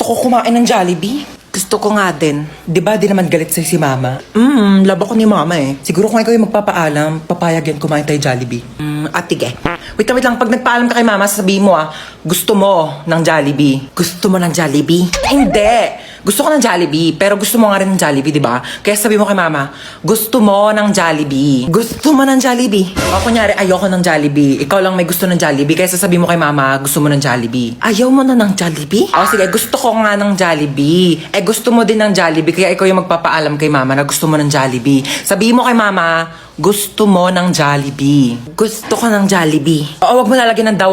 ko kumain ng Jollibee. Gusto ko nga din. Di ba di naman galit sa'yo si Mama? Labo ko ni Mama eh. Siguro kung ikaw yung magpapaalam, papayag yan kumain tayo Jollibee. Atige. Wait lang. Pag nagpaalam ka kay Mama, sasabihin mo gusto mo ng Jollibee. Gusto mo ng Jollibee? Hindi! Gusto ko ng Jollibee, pero gusto mo nga rin ng Jollibee, di ba? Kaya sabi mo kay Mama, gusto mo ng Jollibee. Gusto mo ng Jollibee. O kunyari, ayoko ng Jollibee. Ikaw lang may gusto ng Jollibee, kaya sasabihin mo kay Mama, gusto mo ng Jollibee. Ayaw mo na ng Jollibee? O sige, gusto ko nga ng Jollibee. Gusto mo din ng Jollibee, kaya ikaw yung magpapaalam kay Mama na gusto mo ng Jollibee. Sabihin mo kay Mama, gusto mo ng Jollibee. Gusto ko ng Jollibee. Oo, wag mo lalagyan ng daw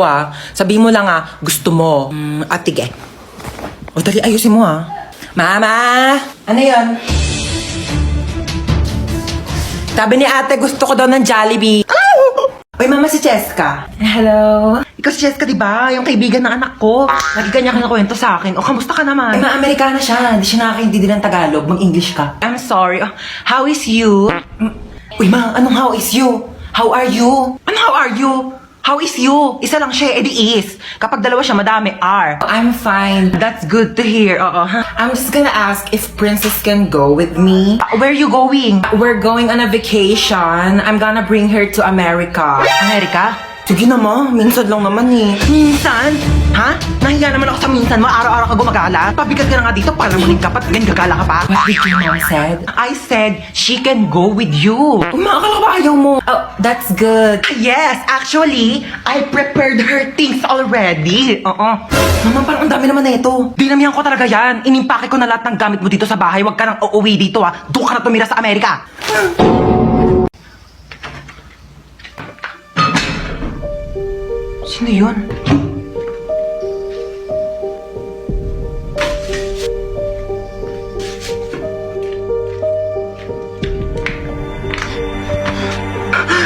Sabihin mo lang gusto mo. Atige. O dali, ayusin mo Mama! Ano yan? Sabi ni ate, gusto ko daw ng Jollibee. Oy, Mama, si Cheska. Hello? Ikaw si Cheska, di ba? Yung kaibigan ng anak ko. Lagi kanya kinakwento sa akin. O, kamusta ka naman? Ay, ma-Amerikana siya. Hindi siya nakakaintindi ng Tagalog. Mag-English ka. I'm sorry. How is you? Uy, Ma, anong how is you? How are you? Ano how are you? How is you? Isa lang siya, edi is. Kapag dalawa siya, madami are. I'm fine. That's good to hear. I'm just gonna ask if Princess can go with me. Where are you going? We're going on a vacation. I'm gonna bring her to America. America? Sige na, Ma. Minsan lang naman eh. Minsan? Ha? Nahiya naman ako sa minsan mo. Araw-araw ka gumagala. Pabigat ka na nga dito para muling kapat. Ganyan gagala ka pa. What did your mom said? I said, she can go with you. Umakala ka ba ayaw mo? Oh, that's good. Yes, actually, I prepared her things already. Mama, parang ang dami naman na ito. Dinamihan ko talaga yan. Inimpake ko na lahat ng gamit mo dito sa bahay. Huwag ka nang uuwi dito Doon ka na tumira sa Amerika. Sino yun?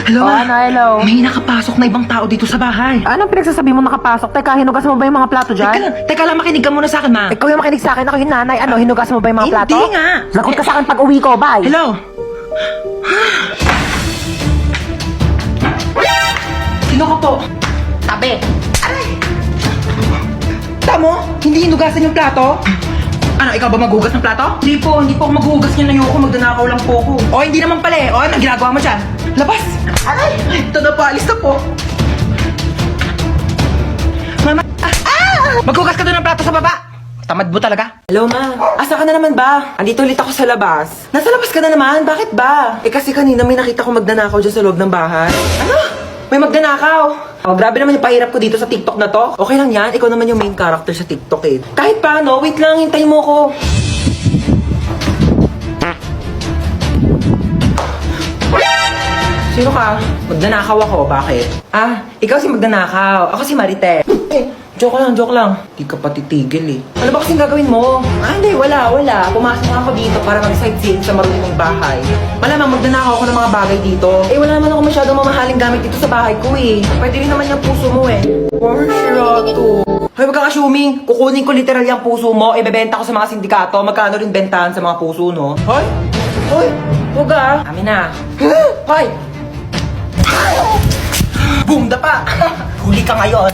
Hello, hello. May nakapasok na ibang tao dito sa bahay. Anong pinagsasabi mo nakapasok? Teka, hinugasan mo ba yung mga plato dyan? Teka lang, makinig ka muna sa akin, Ma. Ikaw yung makinig sa akin, ako yung nanay. Ano, hinugasan mo ba yung mga plato? Hindi nga. Lagot ka sa akin pag uwi ko, bye. Hello? Sino ka po? Tabi. Aray! Tamo, hindi hinugasan yung plato? Ano, ikaw ba maghugas ng plato? Hindi po ako maghugas niyan. Ayoko, magdanakaw lang po ako. O, hindi naman pala O, anong ginagawa mo dyan? Labas! Aray! Ito na po, alis na po. Mama! Maghugas ka doon ng plato sa baba! Tamad mo talaga. Hello, Ma. Asa ka na naman ba? Andito ulit ako sa labas. Nasa labas ka na naman? Bakit ba? Kasi kanina may nakita ko magdanakaw dyan sa loob ng bahay. Ano? May magdanakaw. Oh, grabe naman yung pahirap ko dito sa TikTok na to. Okay lang yan. Ikaw naman yung main character sa TikTok Kahit paano, wait lang. Hintayin mo ko. Sino ka? Magdanakaw ako. Bakit? Ikaw si magdanakaw. Ako si Marite. Joke lang. Di ka pa titigil Ano ba kasing gagawin mo? Hindi, wala. Pumasok nga ako dito para mag-sightseeing sa marunong bahay. Malamang magdanakaw ako ng mga bagay dito. Wala naman ako masyadong mamahaling gamit dito sa bahay ko Pwede rin naman yung puso mo Porsyado. Hoy, wag kang assuming. Kukunin ko literal yung puso mo. Ibebenta ko sa mga sindikato. Magkano rin bentahan sa mga puso, no? Hoy! Huwag Amin na. Hoy! Boom! Dapa! Huli ka ngayon.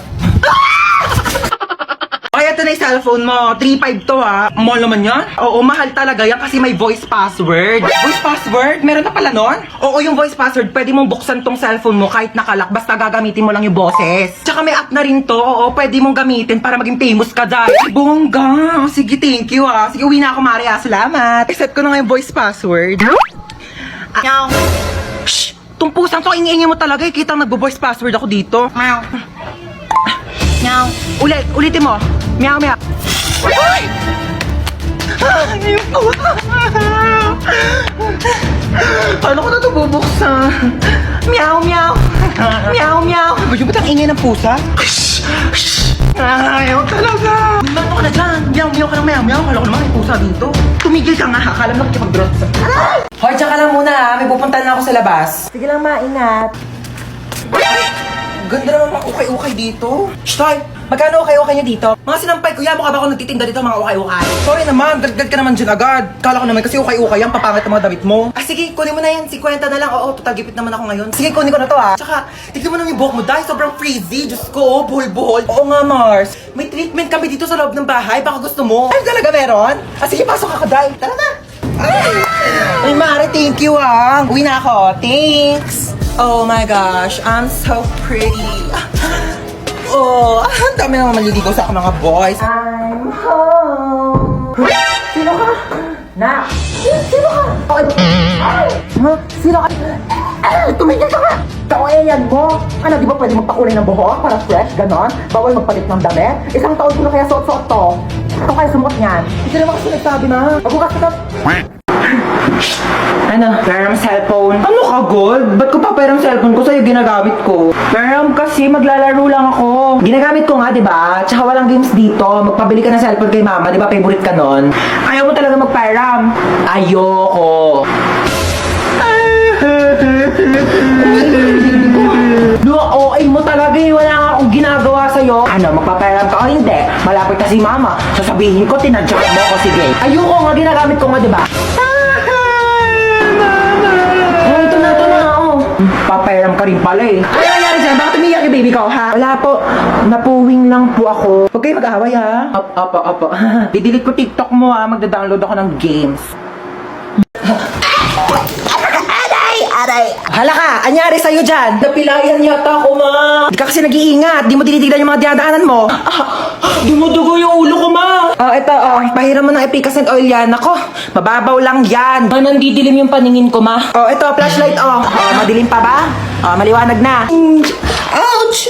Okay, ito na yung cellphone mo. 3.5 to Mahal naman yan? Oo, mahal talaga yan kasi may voice password. Voice password? Meron na pala nun? Oo, yung voice password, pwede mong buksan tong cellphone mo kahit nakalak. Basta gagamitin mo lang yung boses. Tsaka may app na rin to. Oo, pwede mong gamitin para maging famous ka dyan. Bongga! Sige, thank you Sige, uwi na ako, Maria. Salamat. Iset ko na nga yung voice password. Meow. Shh! Tong pusang to, ingay mo talaga. Kitang nagbo-voice password ako dito. Meow. Meow. Ulitin mo. Meow. Ay! Yung pusa. Paano ko na ito bubuksan? Meow. Ba't ang ingay ng pusa? Ayaw talaga. Mato ka na dyan. Meow ka ng meow. Kala ko naman may pusa dito. Tumigil ka nga. Akala mo nakikipag-drop sa... Hoy, tsaka lang muna May pupuntahan na ako sa labas. Sige lang, maingat. Ganda naman mga ukay-ukay dito. Shh, Tay! Magkano okay nyo dito? Mga sinampay ko, mukha ba ako nagtitinda dito mga ukay-ukay? Sorry naman, dagdag ka naman dyan agad. Kala ko naman kasi ukay-ukay yan, papangit ang mga damit mo. Ah, sige, kunin mo na yan, 50 na lang. Oo, total gipit naman ako ngayon. Sige, kunin ko na to Tsaka, tignan mo naman yung buhok mo dahil sobrang frizzy. Diyos ko, buhol-buhol. Oo nga, Mars. May treatment kami dito sa loob ng bahay, baka gusto mo. Ay, talaga meron? Ah, sige, pasok ako, Day. Tara na. Ay, Mare, thank you Uwi na ako. Thanks. Oh my gosh, I'm so pretty. Oh, ang dami naman maliligaw sa akin mga boys. I'm home. Sino ka? Na. Sino ka? Sino ka? Tumigil ka nga! Kaoeyan mo! Ano, di ba pwede magpakulay ng buhok para fresh, ganon? Bawal magpalit ng damit? Isang taon ko na kaya suot-suot to. Ito kaya sumot niyan. Hindi naman kasi nagsabi na. Magbukas ka to. Ano? Peram cellphone. Ano ka, Gold? Ba't ko pa peram cellphone ko sa'yo ginagamit ko? Peram kasi maglalaro lang ako. Ginagamit ko nga, di ba? Tsaka walang games dito. Magpabili ka ng cellphone kay mama, di ba? Favorite ka nun. Ayaw mo talaga magperam. Ayoko. OA mo talaga wala nga akong ginagawa sa'yo. Ano, magpapayaram ka o hindi? Malapit na si mama. Sasabihin ko, tinadyak mo ako, sige. Ayoko nga, ginagamit ko nga, diba? Oh, ito na, oh. Papayaram ka rin pala eh. Ano nangyari dyan? Bakit umiyak yung baby ko, ha? Wala po. Napuwing lang po ako. Huwag kayo mag-away, ha? Opo. Didelete ko TikTok mo, ha? Magda-download ako ng games. Aray! Hala ka! Anyari sa'yo dyan? Napilayan yata ako, ma! Di ka kasi nag-iingat! Di mo tinitignan yung mga dinadaanan mo! Dumudugo yung ulo ko, ma! Ito, pahiram mo ng Epicacent oil yan. Ako, mababaw lang yan. Nandidilim yung paningin ko, ma. Ito, flashlight, madilim pa ba? Maliwanag na. Ouch!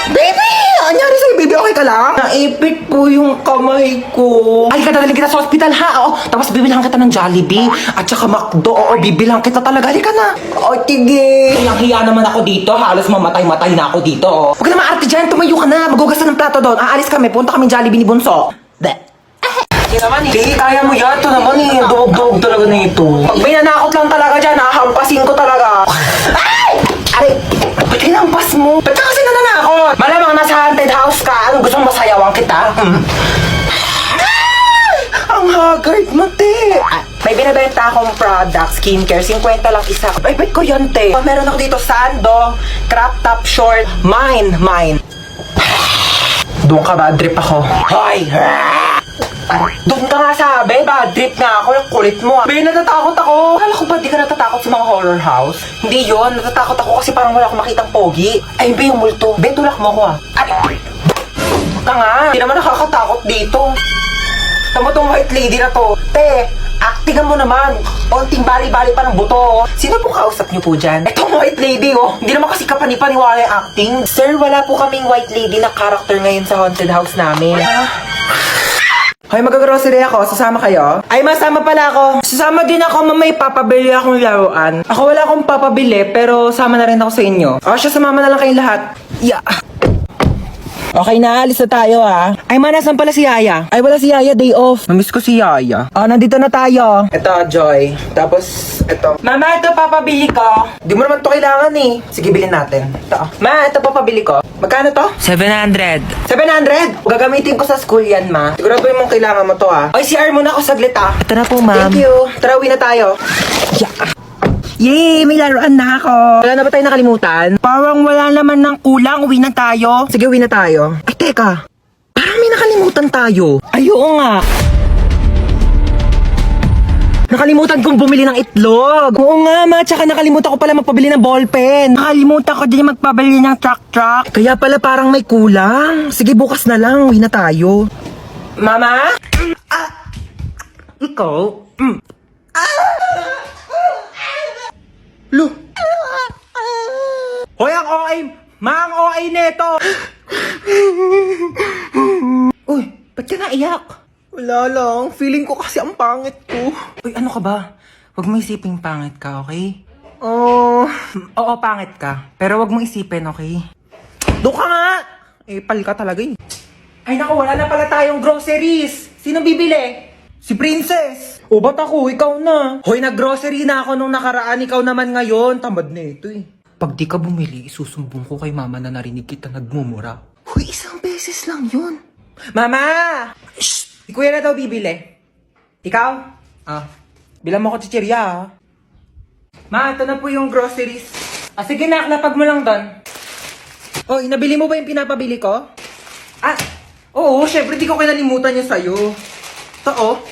Baby! Anyari sa'yo, baby? Okay ka lang? Naipit po yung kamay ko. Ay, dadalhin kita sa hospital, ha? Tapos bibilang kita ng Jollibee. At saka McDo. Bibilang kita talaga. Halika na. Tige. Hiya naman ako dito. Halos mamatay-matay na ako dito. Huwag ka na maarte dyan. Tumayo ka na. Magugas na ng plato doon. Aalis kami. Punta kami Jollibee ni Bunso. Hindi naman eh. Hindi, kaya mo yan. Ito naman eh. Dog talaga na ito. Pag may nanakot lang talaga dyan, hahampasin ko talaga. Ay! Aray! Ba't hinampas mo? Ba't ka kasi nananakot? Malamang nasa haunted house ka. Anong gustong masayawan kita? Ang haggard mo, te. May binibenta akong product, skincare, 50 lang isa. Ay, ba't ko yan, te? Meron ako dito, sando, crop top short, mine. Doon ka, bad trip ako. Hoy! Doon ka nga sabi, bad trip nga ako, yung kulit mo. Be, natatakot ako. Akala ko ba di ka natatakot sa mga horror house? Hindi yon, natatakot ako kasi parang wala akong makitang pogi. Ay, be, yung multo. Be, tulak mo ako Ay! Ka nga, hindi naman nakakatakot dito. Tama tong white lady na to. Te, actingan mo naman. Onting bali-bali pa ng buto. Sino po kausap niyo po dyan? Etong white lady, Hindi naman kasi kapani-paniwala yung acting. Sir, wala po kaming white lady na character ngayon sa haunted house namin. Hoy, mag-grocery ako. Sasama kayo? Ay, masama pala ako. Sasama din ako, mamay papabili akong laruan. Ako wala akong papabili, pero sama na rin ako sa inyo. Siya, sumama na lang kayong lahat. Yeah. Okay na, alis na tayo Ay, nasan pala si Yaya? Ay, wala si Yaya, day off. Namiss ko si Yaya. Nandito na tayo. Ito, Joy. Tapos, ito. Mama, ito papabili ko. Di mo naman to kailangan eh. Sige, bilhin natin. Ito. Ma, ito papabili ko. Magkano to? 700. 700? Gagamitin ko sa school yan, ma. Siguraduhin mong kailangan mo to Ay, CR muna ako saglit Ito na po, ma'am. Thank you. Tara, uwi na tayo. Yeah. Yay! May laruan na ako. Wala na ba tayo nakalimutan? Parang wala naman ng kulang. Uwi na tayo. Sige, uwi na tayo. Ay, teka. Parang may nakalimutan tayo. Ay, oo nga. Nakalimutan kong bumili ng itlog. Oo nga, ma. Tsaka nakalimutan ko pala magpabili ng ballpen. Nakalimutan ko din magpabili ng truck. Kaya pala parang may kulang. Sige, bukas na lang. Uwi na tayo. Mama? Ikaw? Lo! Hoy, ang OA! Ma, ang OA neto! Uy, ba't ka naiyak? Wala lang. Feeling ko kasi ang pangit ko. Uy, ano ka ba? Huwag mo isipin pangit ka, okay? Oo, pangit ka. Pero huwag mo isipin, okay? Doon ka nga! Pal ka talaga eh. Ay naku, wala na pala tayong groceries. Sino bibili? Si Princess! O ba't ako? Ikaw na! Hoy, nag-grocery na ako nung nakaraan. Ikaw naman ngayon. Tamad na ito eh. Pag di ka bumili, isusumbong ko kay mama na narinig kita nagmumura. Hoy, isang beses pesos lang yun. Mama! Shh! Si kuya na daw bibili. Ikaw? Bilang mo ko chichirya, Ma, ito na po yung groceries. Sige na, lapag mo lang doon. Oh, nabili mo ba yung pinapabili ko? Oo, syempre di ko kinalimutan yung sa'yo. Ito,